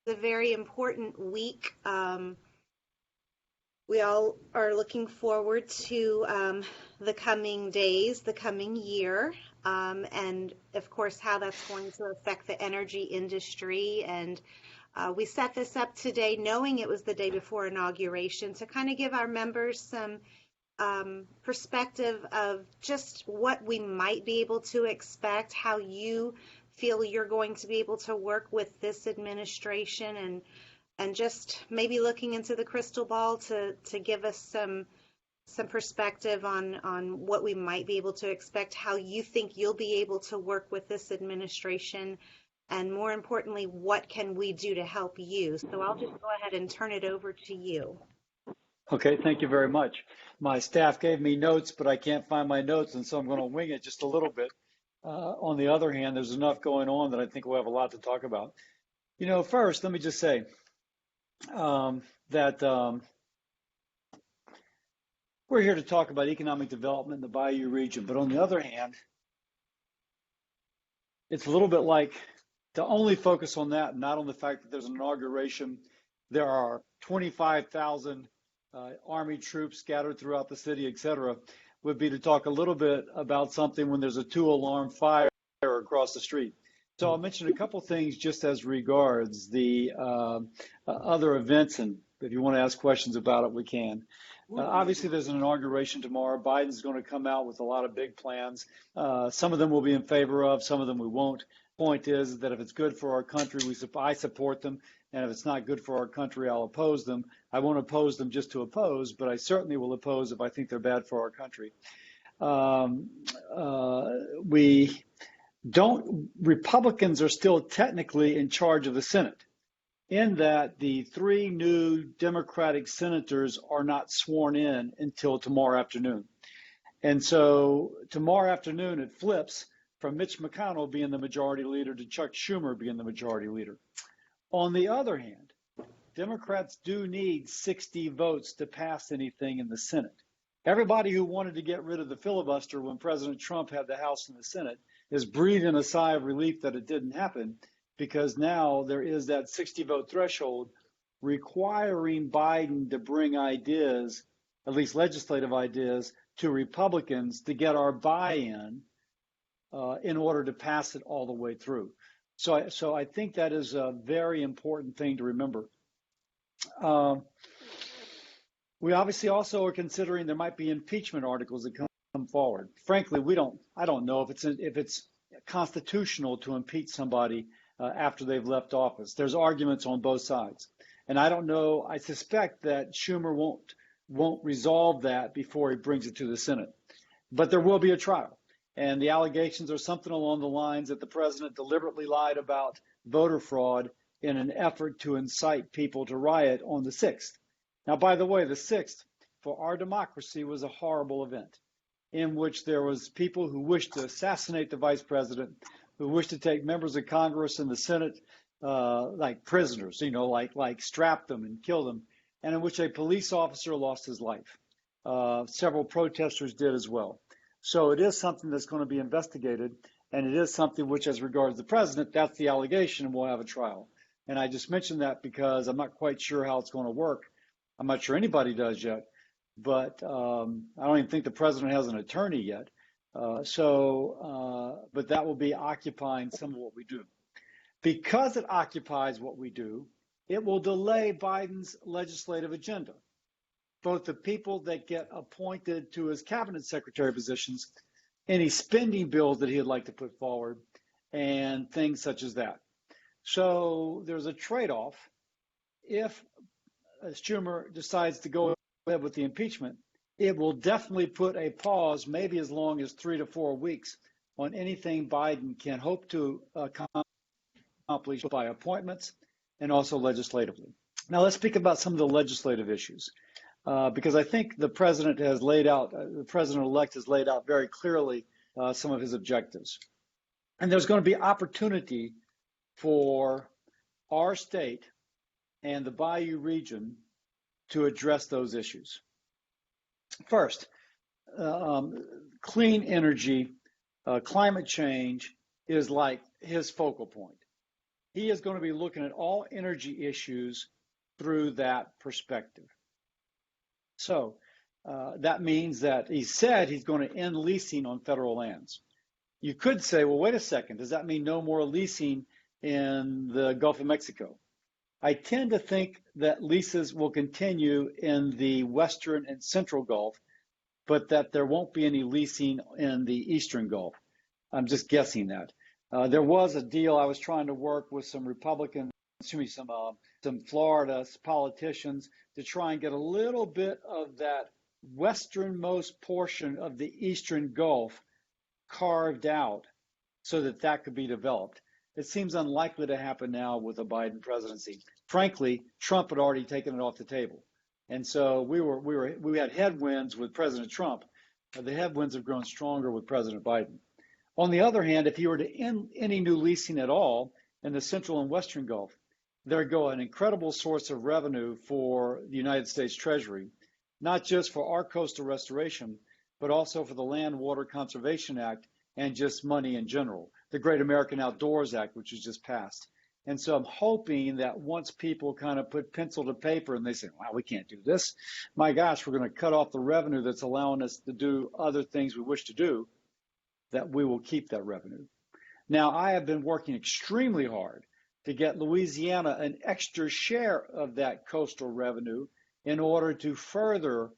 a very important week. We all are looking forward to the coming days, the coming year, and of course, how that's going to affect the energy industry. And we set this up today knowing it was the day before inauguration to kind of give our members some perspective of just what we might be able to expect, how you feel you're going to be able to work with this administration, and just maybe looking into the crystal ball to give us some perspective on what we might be able to expect, how you think you'll be able to work with this administration, and more importantly, what can we do to help you? So I'll just go ahead and turn it over to you. Okay, thank you very much. My staff gave me notes, but I can't find my notes, and so I'm going to wing it just a little bit. On the other hand, there's enough going on that I think we'll have a lot to talk about. First, let me just say that we're here to talk about economic development in the Bayou region, but on the other hand, it's a little bit like to only focus on that, not on the fact that there's an inauguration. There are 25,000 Army troops scattered throughout the city, et cetera, would be to talk a little bit about something when there's a 2-alarm fire across the street. So I'll mention a couple things just as regards the other events, and if you want to ask questions about it, we can. Obviously, there's an inauguration tomorrow. Biden's going to come out with a lot of big plans. Some of them we'll be in favor of, some of them we won't. Point is that if it's good for our country, I support them, and if it's not good for our country, I'll oppose them. I won't oppose them just to oppose, but I certainly will oppose if I think they're bad for our country. Republicans are still technically in charge of the Senate, in that the 3 new Democratic senators are not sworn in until tomorrow afternoon. And so tomorrow afternoon it flips from Mitch McConnell being the majority leader to Chuck Schumer being the majority leader. On the other hand, Democrats do need 60 votes to pass anything in the Senate. Everybody who wanted to get rid of the filibuster when President Trump had the House and the Senate is breathing a sigh of relief that it didn't happen, because now there is that 60-vote threshold requiring Biden to bring ideas, at least legislative ideas, to Republicans to get our buy-in in order to pass it all the way through. So I think that is a very important thing to remember. We obviously also are considering there might be impeachment articles that come forward. Frankly, I don't know if it's constitutional to impeach somebody after they've left office. There's arguments on both sides, and I don't know. I suspect that Schumer won't resolve that before he brings it to the Senate, but there will be a trial. And the allegations are something along the lines that the president deliberately lied about voter fraud in an effort to incite people to riot on the 6th. Now, by the way, the 6th for our democracy was a horrible event in which there was people who wished to assassinate the vice president, who wished to take members of Congress and the Senate like prisoners, like strap them and kill them, and in which a police officer lost his life. Several protesters did as well. So it is something that's going to be investigated, and it is something which, as regards the president, that's the allegation, and we'll have a trial. And I just mentioned that because I'm not quite sure how it's going to work. I'm not sure anybody does yet, but I don't even think the president has an attorney yet. But that will be occupying some of what we do. Because it occupies what we do, it will delay Biden's legislative agenda. Both the people that get appointed to his cabinet secretary positions, any spending bills that he'd like to put forward, and things such as that. So there's a trade-off. If Schumer decides to go ahead with the impeachment, it will definitely put a pause, maybe as long as 3 to 4 weeks, on anything Biden can hope to accomplish by appointments and also legislatively. Now let's speak about some of the legislative issues. Because I think the president the president-elect has laid out very clearly some of his objectives. And there's going to be opportunity for our state and the Bayou region to address those issues. First, clean energy, climate change is like his focal point. he is going to be looking at all energy issues through that perspective. So that means that he said he's going to end leasing on federal lands. You could say, well, wait a second, does that mean no more leasing in the Gulf of Mexico? I tend to think that leases will continue in the Western and Central Gulf, but that there won't be any leasing in the Eastern Gulf. I'm just guessing that. There was a deal I was trying to work with some Republicans, some Florida politicians to try and get a little bit of that westernmost portion of the Eastern Gulf carved out so that that could be developed. It seems unlikely to happen now with a Biden presidency. Frankly, Trump had already taken it off the table. And so we had headwinds with President Trump. The headwinds have grown stronger with President Biden. On the other hand, if he were to end any new leasing at all in the Central and Western Gulf, there go an incredible source of revenue for the United States Treasury, not just for our coastal restoration, but also for the Land Water Conservation Act and just money in general, the Great American Outdoors Act, which was just passed. And so I'm hoping that once people kind of put pencil to paper and they say, wow, we can't do this. My gosh, we're going to cut off the revenue that's allowing us to do other things we wish to do, that we will keep that revenue. Now, I have been working extremely hard to get Louisiana an extra share of that coastal revenue in order to further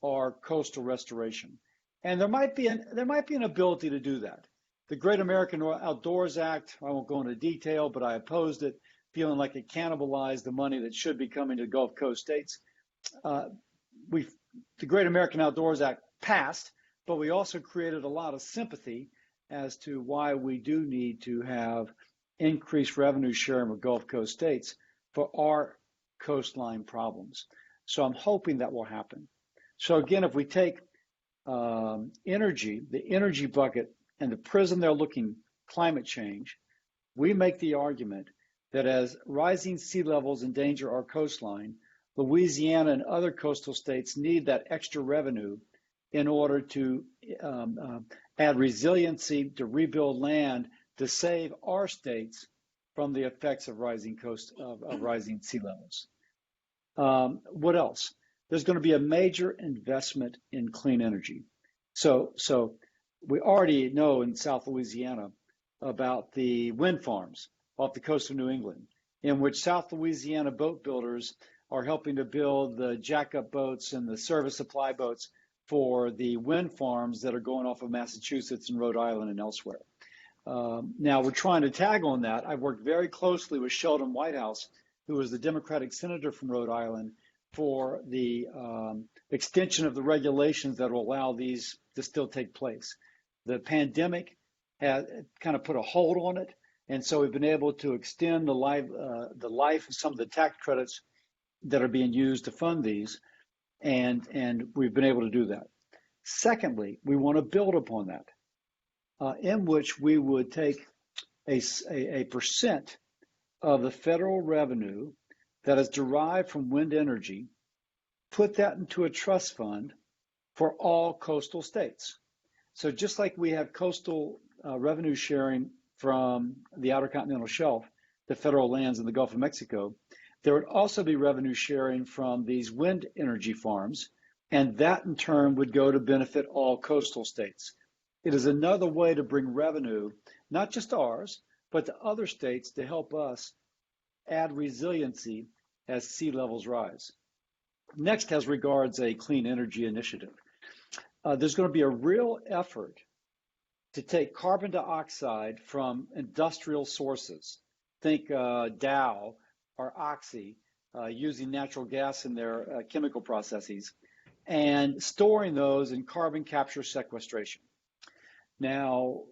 our coastal restoration. And there might be an ability to do that. The Great American Outdoors Act, I won't go into detail, but I opposed it, feeling like it cannibalized the money that should be coming to Gulf Coast states. The Great American Outdoors Act passed, but we also created a lot of sympathy as to why we do need to have increased revenue sharing with Gulf Coast states for our coastline problems. So I'm hoping that will happen. So again, if we take energy, the energy bucket, and the prism they're looking climate change, we make the argument that as rising sea levels endanger our coastline, Louisiana and other coastal states need that extra revenue in order to add resiliency, to rebuild land, to save our states from the effects of rising sea levels. What else? There's going to be a major investment in clean energy. So we already know in South Louisiana about the wind farms off the coast of New England, in which South Louisiana boat builders are helping to build the jack-up boats and the service supply boats for the wind farms that are going off of Massachusetts and Rhode Island and elsewhere. Now we're trying to tag on that. I've worked very closely with Sheldon Whitehouse, who is the Democratic senator from Rhode Island, for the extension of the regulations that will allow these to still take place. The pandemic had kind of put a hold on it, and so we've been able to extend the life of some of the tax credits that are being used to fund these, and we've been able to do that. Secondly, we want to build upon that, in which we would take a percent of the federal revenue that is derived from wind energy, put that into a trust fund for all coastal states. So just like we have coastal revenue sharing from the Outer Continental Shelf, the federal lands in the Gulf of Mexico, there would also be revenue sharing from these wind energy farms, and that in turn would go to benefit all coastal states. It is another way to bring revenue, not just ours, but to other states to help us add resiliency as sea levels rise. Next, as regards a clean energy initiative, there's going to be a real effort to take carbon dioxide from industrial sources. Think Dow or Oxy, using natural gas in their chemical processes, and storing those in carbon capture sequestration. Now,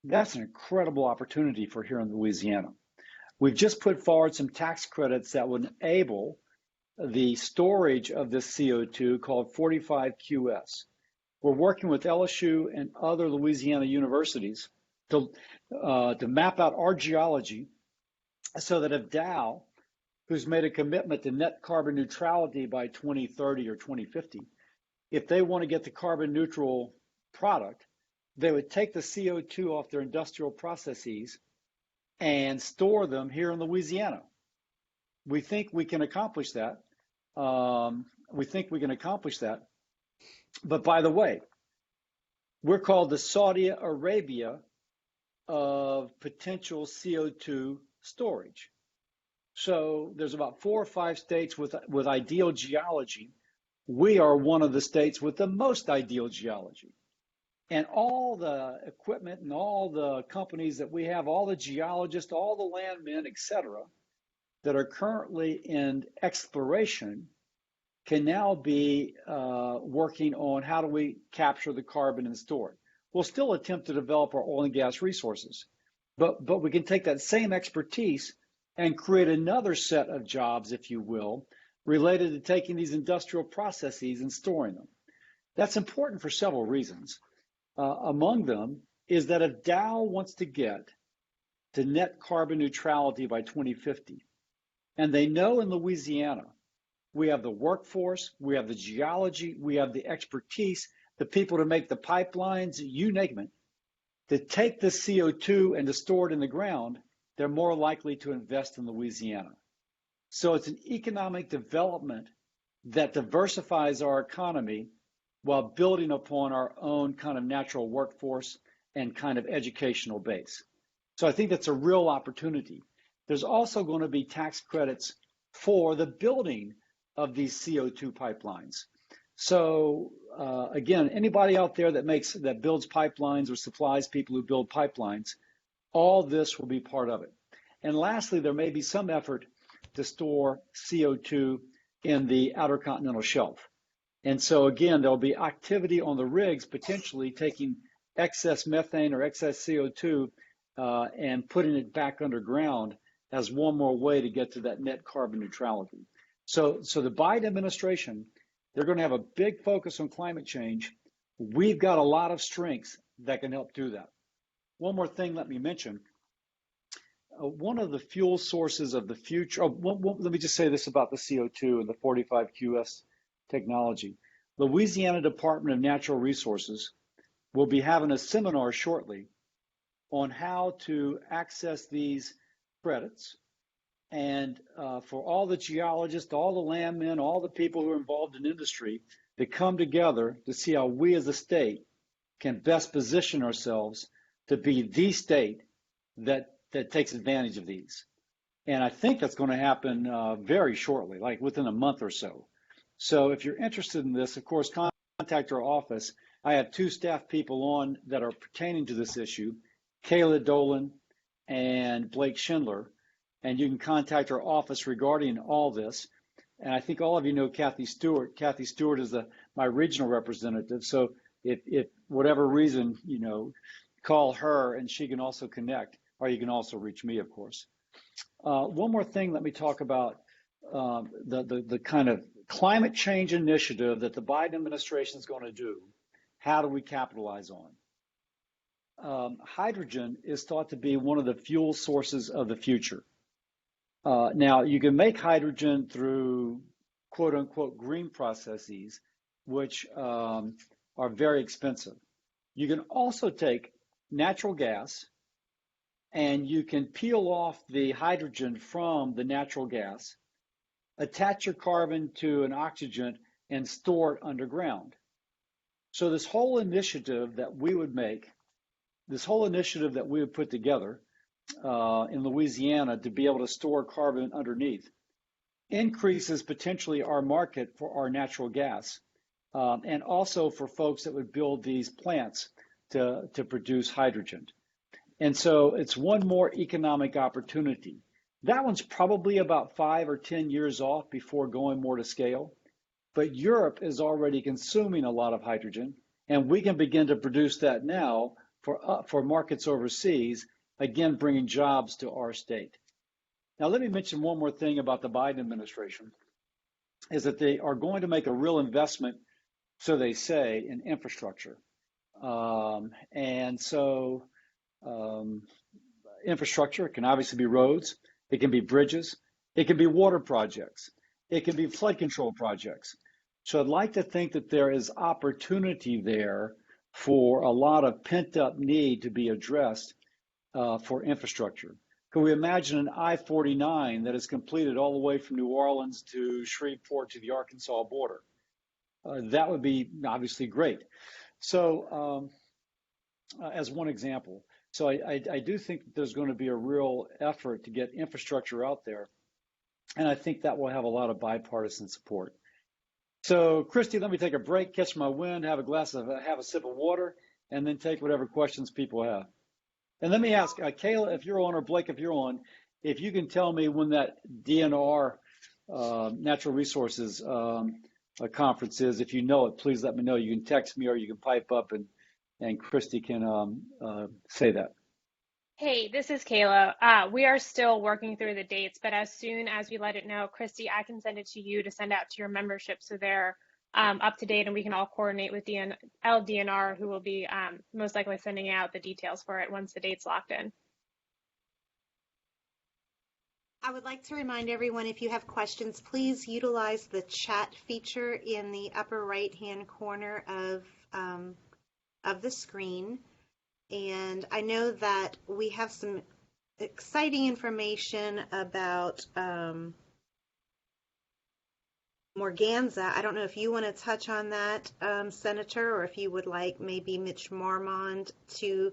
that's an incredible opportunity for here in Louisiana. We've just put forward some tax credits that would enable the storage of this CO2 called 45QS. We're working with LSU and other Louisiana universities to map out our geology so that if Dow, who's made a commitment to net carbon neutrality by 2030 or 2050, if they want to get the carbon neutral product, they would take the CO2 off their industrial processes, and store them here in Louisiana. We think we can accomplish that. We think we can accomplish that. But by the way, we're called the Saudi Arabia of potential CO2 storage. So there's about 4 or 5 states with ideal geology. We are one of the states with the most ideal geology. And all the equipment and all the companies that we have, all the geologists, all the landmen, et cetera, that are currently in exploration can now be working on how do we capture the carbon and store it. We'll still attempt to develop our oil and gas resources, but we can take that same expertise and create another set of jobs, if you will, related to taking these industrial processes and storing them. That's important for several reasons. Among them is that if Dow wants to get to net carbon neutrality by 2050, and they know in Louisiana, we have the workforce, we have the geology, we have the expertise, the people to make the pipelines, you name it, to take the CO2 and to store it in the ground, they're more likely to invest in Louisiana. So it's an economic development that diversifies our economy while building upon our own kind of natural workforce and kind of educational base. So I think that's a real opportunity. There's also going to be tax credits for the building of these CO2 pipelines. So again, anybody out there that builds pipelines or supplies people who build pipelines, all this will be part of it. And lastly, there may be some effort to store CO2 in the outer continental shelf. And so again, there'll be activity on the rigs potentially taking excess methane or excess CO2 and putting it back underground as one more way to get to that net carbon neutrality. So the Biden administration, they're going to have a big focus on climate change. We've got a lot of strengths that can help do that. One more thing, let me mention. One of the fuel sources of the future, let me just say this about the CO2 and the 45QS technology. Louisiana Department of Natural Resources will be having a seminar shortly on how to access these credits. And for all the geologists, all the landmen, all the people who are involved in industry to come together to see how we as a state can best position ourselves to be the state that takes advantage of these. And I think that's going to happen very shortly, like within a month or so. So if you're interested in this, of course, contact our office. I have 2 staff people on that are pertaining to this issue, Kayla Dolan and Blake Schindler. And you can contact our office regarding all this. And I think all of you know Kathy Stewart. Kathy Stewart is my regional representative. So if whatever reason, call her and she can also connect, or you can also reach me, of course. One more thing, let me talk about the kind of climate change initiative that the Biden administration is going to do. How do we capitalize on? Hydrogen is thought to be one of the fuel sources of the future. Now, you can make hydrogen through quote unquote green processes, which are very expensive. You can also take natural gas and you can peel off the hydrogen from the natural gas, attach your carbon to an oxygen, and store it underground. So this whole initiative that we would put together in Louisiana to be able to store carbon underneath increases potentially our market for our natural gas and also for folks that would build these plants to produce hydrogen. And so it's one more economic opportunity. That one's probably about 5 or 10 years off before going more to scale. But Europe is already consuming a lot of hydrogen, and we can begin to produce that now for markets overseas, again, bringing jobs to our state. Now, let me mention one more thing about the Biden administration, is that they are going to make a real investment, so they say, in infrastructure. Infrastructure can obviously be roads, it can be bridges, it can be water projects, it can be flood control projects. So I'd like to think that there is opportunity there for a lot of pent up need to be addressed for infrastructure. Could we imagine an I-49 that is completed all the way from New Orleans to Shreveport to the Arkansas border? That would be obviously great. So, as one example, so I do think that there's going to be a real effort to get infrastructure out there, and I think that will have a lot of bipartisan support. So, Christy, let me take a break, catch my wind, have a sip of water, and then take whatever questions people have. And let me ask, Kayla, if you're on, or Blake, if you're on, if you can tell me when that DNR Natural Resources conference is. If you know it, please let me know. You can text me or you can pipe up, and Christy can say that. Hey, this is Kayla. We are still working through the dates, but as soon as we let it know, Christy, I can send it to you to send out to your membership so they're up to date and we can all coordinate with LDNR, who will be most likely sending out the details for it once the date's locked in. I would like to remind everyone, if you have questions, please utilize the chat feature in the upper right-hand corner of the screen. And I know that we have some exciting information about Morganza. I don't know if you want to touch on that, Senator, or if you would like maybe Mitch Marmond to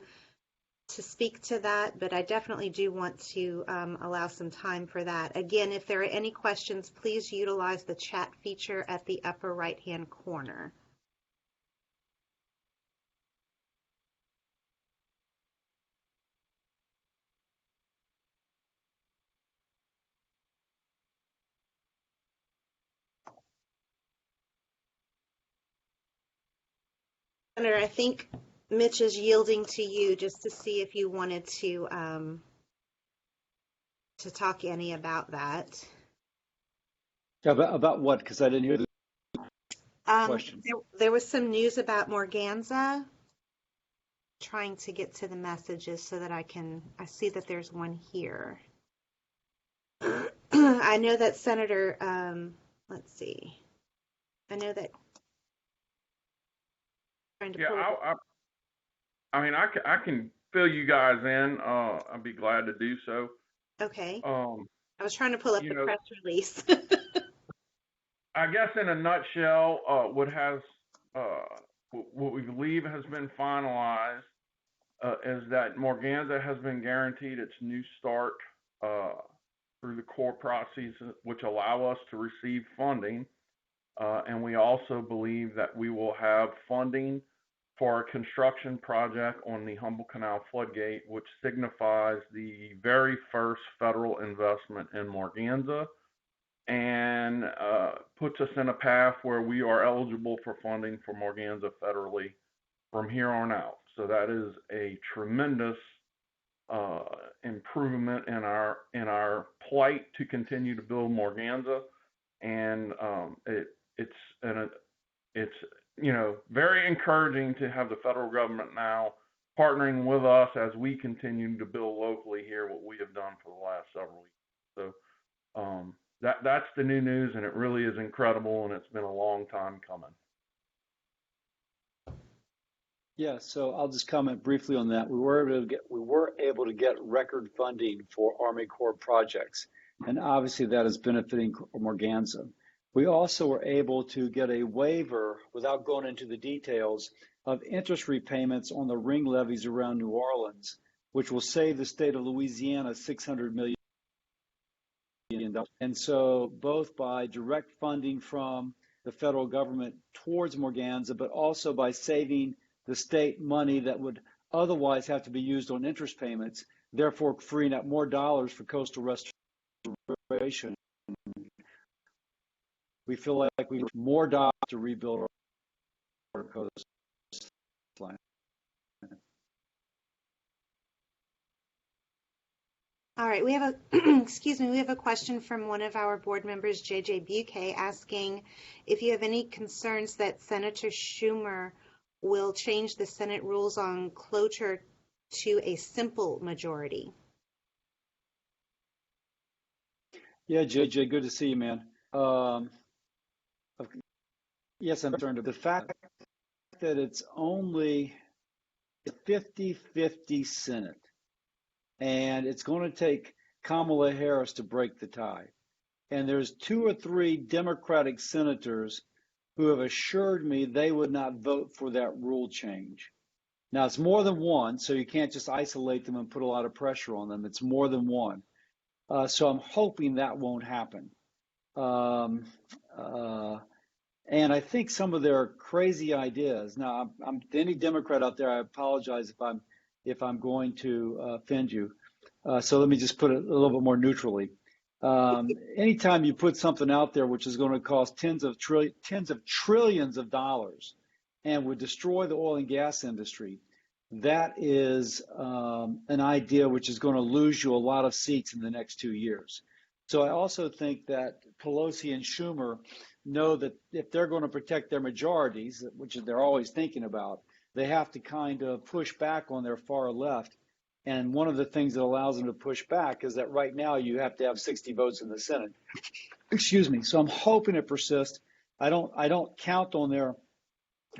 speak to that, but I definitely do want to allow some time for that. Again, if there are any questions, please utilize the chat feature at the upper right-hand corner. Senator, I think Mitch is yielding to you just to see if you wanted to talk any about that. About what? Because I didn't hear the question. There was some news about Morganza. Trying to get to the messages so that I see that there's one here. I know that Senator, let's see. I know that. I can fill you guys in. I'd be glad to do so. Okay. I was trying to pull up the press release. I guess in a nutshell, what we believe has been finalized is that Morganza has been guaranteed its new start through the core processes, which allow us to receive funding. And we also believe that we will have funding for a construction project on the Humboldt Canal floodgate, which signifies the very first federal investment in Morganza and puts us in a path where we are eligible for funding for Morganza federally from here on out. So that is a tremendous improvement in our plight to continue to build Morganza, and it's very encouraging to have the federal government now partnering with us as we continue to build locally here what we have done for the last several years. So that's the new news, and it really is incredible, and it's been a long time coming. Yeah, so I'll just comment briefly on that. We were able to get record funding for Army Corps projects, and obviously that is benefiting Morganza. We also were able to get a waiver, without going into the details, of interest repayments on the ring levies around New Orleans, which will save the state of Louisiana $600 million. And so both by direct funding from the federal government towards Morganza, but also by saving the state money that would otherwise have to be used on interest payments, therefore freeing up more dollars for coastal restoration. We feel like we need more dollars to rebuild our coastline. All right, we have we have a question from one of our board members, JJ Buque, asking if you have any concerns that Senator Schumer will change the Senate rules on cloture to a simple majority. Yeah, JJ, good to see you, man. Yes, I'm concerned. The fact that it's only 50-50 Senate, and it's going to take Kamala Harris to break the tie. And there's 2 or 3 Democratic senators who have assured me they would not vote for that rule change. Now, it's more than one, so you can't just isolate them and put a lot of pressure on them. It's more than one. So I'm hoping that won't happen. Um, uh, and I think some of their crazy ideas. Now, I'm to any Democrat out there, I apologize if I'm going to offend you. So let me just put it a little bit more neutrally. Anytime you put something out there which is going to cost tens of trillions of dollars and would destroy the oil and gas industry, that is an idea which is going to lose you a lot of seats in the next 2 years. So I also think that Pelosi and Schumer know that if they're going to protect their majorities, which they're always thinking about, they have to kind of push back on their far left. And one of the things that allows them to push back is that right now you have to have 60 votes in the Senate. Excuse me. So I'm hoping it persists. I don't count on their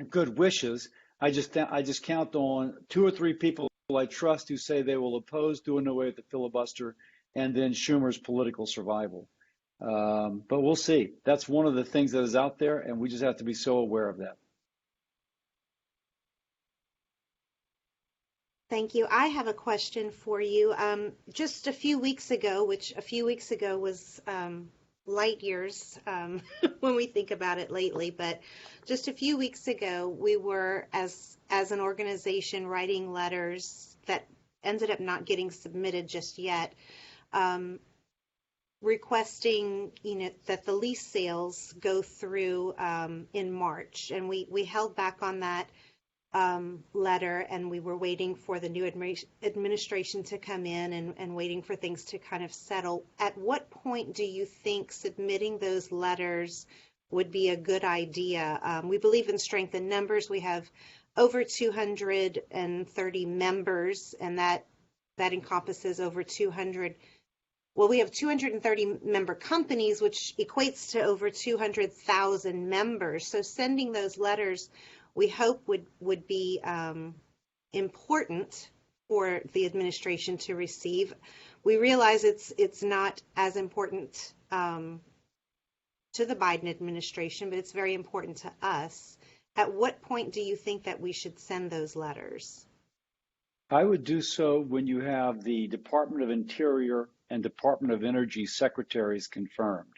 good wishes. I just count on 2 or 3 people I trust who say they will oppose doing away with the filibuster, and then Schumer's political survival. But we'll see. That's one of the things that is out there, and we just have to be so aware of that. Thank you. I have a question for you. Just a few weeks ago, which a few weeks ago was light years when we think about it lately, but just a few weeks ago, we were, as an organization, writing letters that ended up not getting submitted just yet, requesting, that the lease sales go through in March, and we held back on that letter, and we were waiting for the new administration to come in and waiting for things to kind of settle. At what point do you think submitting those letters would be a good idea? We believe in strength in numbers. We have over 230 members, and that encompasses over 200. Well, we have 230 member companies, which equates to over 200,000 members. So sending those letters, we hope would be important for the administration to receive. We realize it's not as important to the Biden administration, but it's very important to us. At what point do you think that we should send those letters? I would do so when you have the Department of Interior and Department of Energy secretaries confirmed.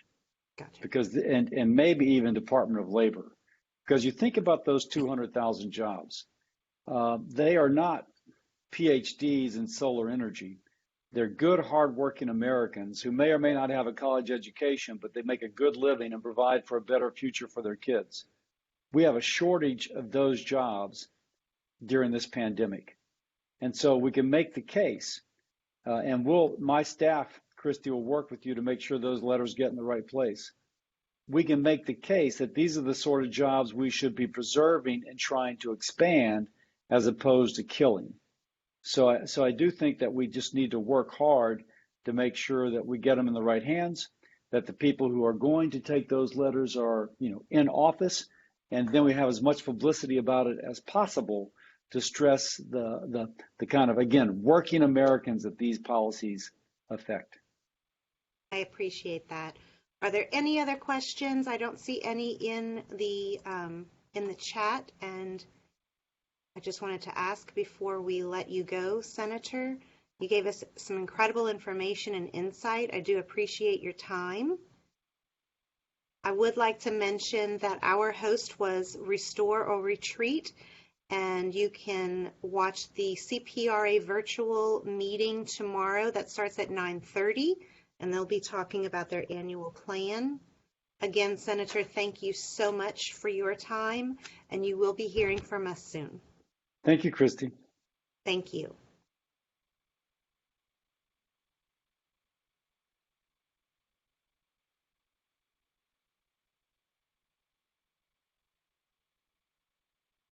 Gotcha. Because and maybe even Department of Labor. Because you think about those 200,000 jobs, they are not PhDs in solar energy. They're good, hardworking Americans who may or may not have a college education, but they make a good living and provide for a better future for their kids. We have a shortage of those jobs during this pandemic. And so we can make the case, and my staff, Christy, will work with you to make sure those letters get in the right place. We can make the case that these are the sort of jobs we should be preserving and trying to expand as opposed to killing. So I do think that we just need to work hard to make sure that we get them in the right hands, that the people who are going to take those letters are, in office, and then we have as much publicity about it as possible to stress the kind of, again, working Americans that these policies affect. I appreciate that. Are there any other questions? I don't see any in the chat, and I just wanted to ask before we let you go, Senator. You gave us some incredible information and insight. I do appreciate your time. I would like to mention that our host was Restore or Retreat, and you can watch the CPRA virtual meeting tomorrow that starts at 9:30, and they'll be talking about their annual plan. Again, Senator, thank you so much for your time, and you will be hearing from us soon. Thank you, Christy. Thank you.